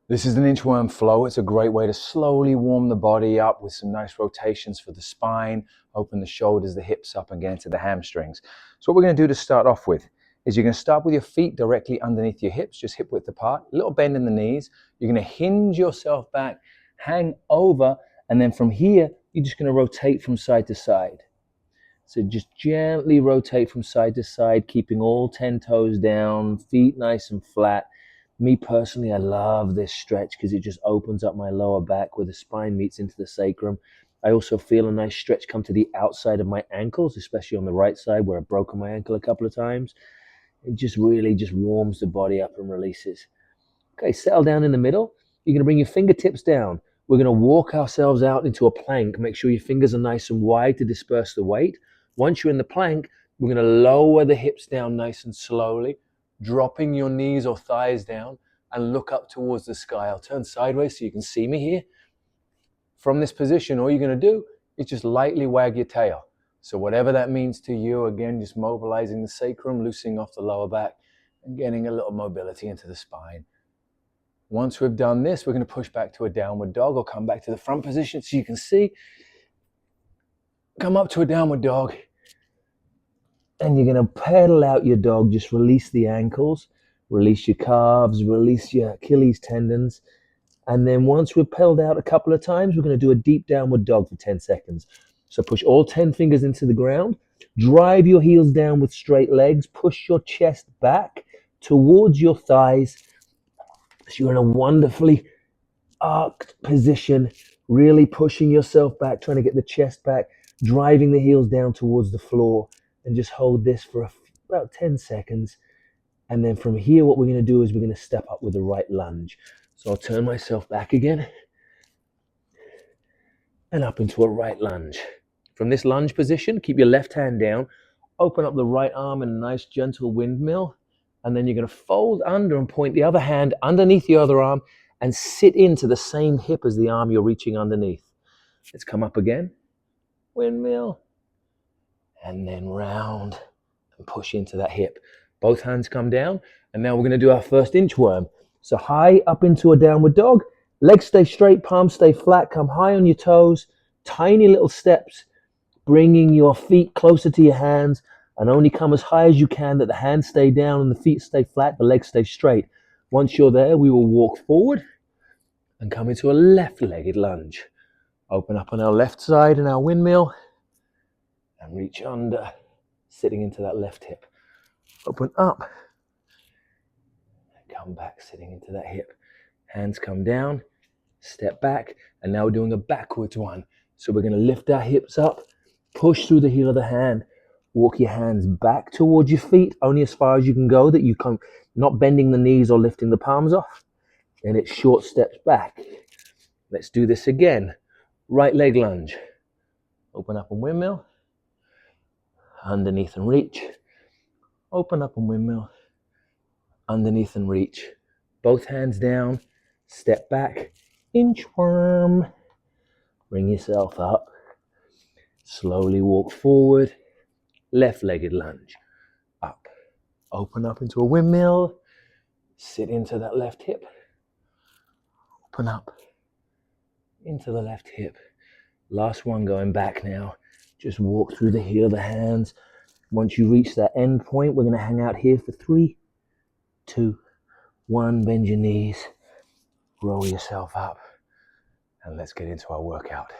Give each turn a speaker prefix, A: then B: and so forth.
A: This is an inchworm flow. It's a great way to slowly warm the body up with some nice rotations for the spine, open the shoulders, the hips up and get into the hamstrings. So what we're going to do to start off with is you're going to start with your feet directly underneath your hips, just hip width apart, a little bend in the knees. You're going to hinge yourself back, hang over, and then from here, you're just going to rotate from side to side. So just gently rotate from side to side, keeping all 10 toes down, feet nice and flat. Me personally, I love this stretch because it just opens up my lower back where the spine meets into the sacrum. I also feel a nice stretch come to the outside of my ankles, especially on the right side where I've broken my ankle a couple of times. It just really just warms the body up and releases. Okay, settle down in the middle. You're going to bring your fingertips down. We're going to walk ourselves out into a plank. Make sure your fingers are nice and wide to disperse the weight. Once you're in the plank, we're going to lower the hips down nice and slowly, dropping your knees or thighs down and look up towards the sky. I'll turn sideways so you can see me here. From this position, all you're going to do is just lightly wag your tail. So whatever that means to you, again, just mobilizing the sacrum, loosening off the lower back and getting a little mobility into the spine. Once we've done this, we're going to push back to a downward dog or come back to the front position so you can see. Come up to a downward dog. And you're going to pedal out your dog. Just release the ankles, release your calves, release your Achilles tendons. And then once we've pedaled out a couple of times, we're going to do a deep downward dog for 10 seconds. So push all 10 fingers into the ground. Drive your heels down with straight legs. Push your chest back towards your thighs. So you're in a wonderfully arched position, really pushing yourself back, trying to get the chest back, driving the heels down towards the floor. And just hold this for about 10 seconds. And then from here, what we're going to do is we're going to step up with a right lunge. So I'll turn myself back again and up into a right lunge. From this lunge position, keep your left hand down, open up the right arm in a nice gentle windmill. And then you're going to fold under and point the other hand underneath the other arm and sit into the same hip as the arm you're reaching underneath. Let's come up again. Windmill. And then round and push into that hip. Both hands come down. And now we're going to do our first inchworm. So high up into a downward dog. Legs stay straight, palms stay flat. Come high on your toes. Tiny little steps. Bringing your feet closer to your hands. And only come as high as you can that the hands stay down and the feet stay flat. The legs stay straight. Once you're there, we will walk forward and come into a left-legged lunge. Open up on our left side in our windmill. And reach under, sitting into that left hip. Open up. Come back, sitting into that hip. Hands come down, step back, and now we're doing a backwards one. So we're going to lift our hips up, push through the heel of the hand, walk your hands back towards your feet, only as far as you can go, that you come not bending the knees or lifting the palms off. And it's short steps back. Let's do this again. Right leg lunge. Open up and windmill. Underneath and reach. Open up and windmill. Underneath and reach. Both hands down. Step back. Inchworm. Bring yourself up. Slowly walk forward. Left-legged lunge. Up. Open up into a windmill. Sit into that left hip. Open up. Into the left hip. Last one going back now. Just walk through the heel of the hands. Once you reach that end point, we're going to hang out here for 3, 2, 1. Bend your knees. Roll yourself up. And let's get into our workout.